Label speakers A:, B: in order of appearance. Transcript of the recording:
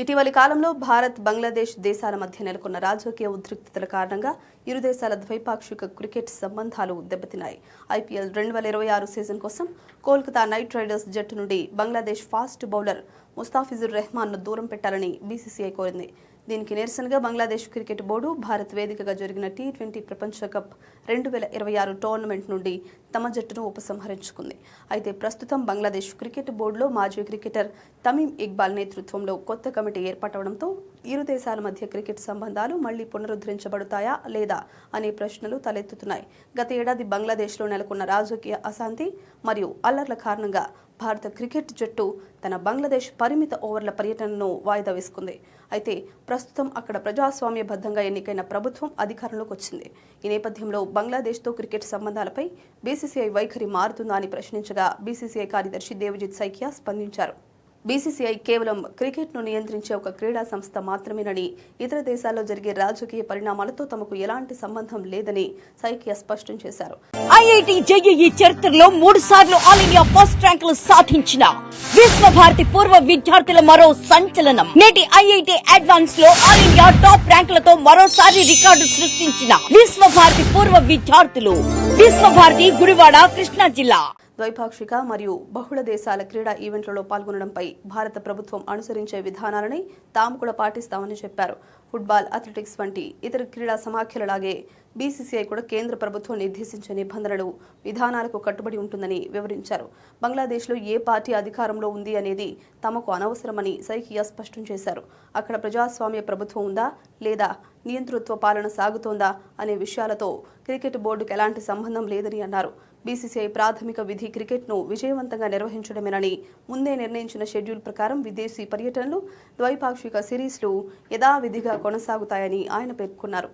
A: ఇటీవలి కాలంలో భారత్, బంగ్లాదేశ్ దేశాల మధ్య నెలకొన్న రాజకీయ ఉద్రిక్తతల కారణంగా ఇరు దేశాల ద్వైపాక్షిక క్రికెట్ సంబంధాలు దెబ్బతిన్నాయి. ఐపీఎల్ 2026 సీజన్ కోసం కోల్కతా నైట్ రైడర్స్ జట్టు నుండి బంగ్లాదేశ్ ఫాస్ట్ బౌలర్ ముస్తాఫిజుర్ రెహమాన్ను దూరం పెట్టాలని బీసీసీఐ కోరింది. దీనికి నిరసనగా బంగ్లాదేశ్ క్రికెట్ బోర్డు భారత్ వేదికగా జరిగిన టీ20 ప్రపంచ కప్ 2026 టోర్నమెంట్ నుండి తమ జట్టును ఉపసంహరించుకుంది. అయితే ప్రస్తుతం బంగ్లాదేశ్ క్రికెట్ బోర్డులో మాజీ క్రికెటర్ తమీమ్ ఇక్బాల్ నేతృత్వంలో కొత్త కమిటీ ఏర్పడడంతో ఇరు దేశాల మధ్య క్రికెట్ సంబంధాలు మళ్లీ పునరుద్ధరించబడతాయా లేదా అనే ప్రశ్నలు తలెత్తుతున్నాయి. గత ఏడాది బంగ్లాదేశ్లో నెలకొన్న రాజకీయ అశాంతి మరియు అల్లర్ల కారణంగా భారత క్రికెట్ జట్టు తన బంగ్లాదేశ్ పరిమిత ఓవర్ల పర్యటనను వాయిదా వేసుకుంది. అయితే ప్రస్తుతం అక్కడ ప్రజాస్వామ్యబద్ధంగా ఎన్నికైన ప్రభుత్వం అధికారంలోకి వచ్చింది. ఈ నేపథ్యంలో బంగ్లాదేశ్తో క్రికెట్ సంబంధాలపై బీసీసీఐ వైఖరి మారుతుందా అని ప్రశ్నించగా బీసీసీఐ కార్యదర్శి దేవజిత్ సైకియా స్పందించారు. బీసీసీఐ కేవలం క్రికెట్ను నియంత్రించే ఒక క్రీడా సంస్థ మాత్రమేనని, ఇతర దేశాల్లో జరిగే రాజకీయ పరిణామాలతో తమకు ఎలాంటి సంబంధం లేదని సైకియా స్పష్టం చేశారు.
B: ఐఐటి జేఈఈ చరిత్రలో 3 సార్లు ఆల్ ఇండియా ఫస్ట్ ర్యాంకులు సాధించిన విశ్వభారతి పూర్వ విద్యార్థుల మరో సంచలనం. నేటి ఐఐటి అడ్వాన్స్ లో ఆల్ ఇండియా టాప్ ర్యాంకులతో మరోసారి రికార్డు సృష్టించిన విశ్వభారతి పూర్వ విద్యార్థులు. విశ్వభారతి గుడివాడ, కృష్ణా జిల్లా.
A: ద్వైపాక్షిక మరియు బహుళ దేశాల క్రీడా ఈవెంట్లలో పాల్గొనడంపై భారత ప్రభుత్వం అనుసరించే విధానాలని తాము కూడా పాటిస్తామని చెప్పారు. ఫుట్బాల్, అథ్లెటిక్స్ వంటి ఇతర క్రీడా సమాఖ్యలలాగే బీసీసీఐ కూడా కేంద్ర ప్రభుత్వం నిర్దేశించే నిబంధనలు, విధానాలకు కట్టుబడి ఉంటుందని వివరించారు. బంగ్లాదేశ్లో ఏ పార్టీ అధికారంలో ఉంది అనేది తమకు అనవసరమని సైకియా స్పష్టం చేశారు. అక్కడ ప్రజాస్వామ్య ప్రభుత్వం ఉందా లేదా నియంతృత్వ పాలన సాగుతోందా అనే విషయాలతో క్రికెట్ బోర్డుకు ఎలాంటి సంబంధం లేదని అన్నారు. బీసీసీఐ ప్రాథమిక విధి క్రికెట్ను విజయవంతంగా నిర్వహించడమేనని, ముందే నిర్ణయించిన షెడ్యూల్ ప్రకారం విదేశీ పర్యటనలు, ద్వైపాక్షిక సిరీస్లు యథావిధిగా కొనసాగుతాయని ఆయన పేర్కొన్నారు.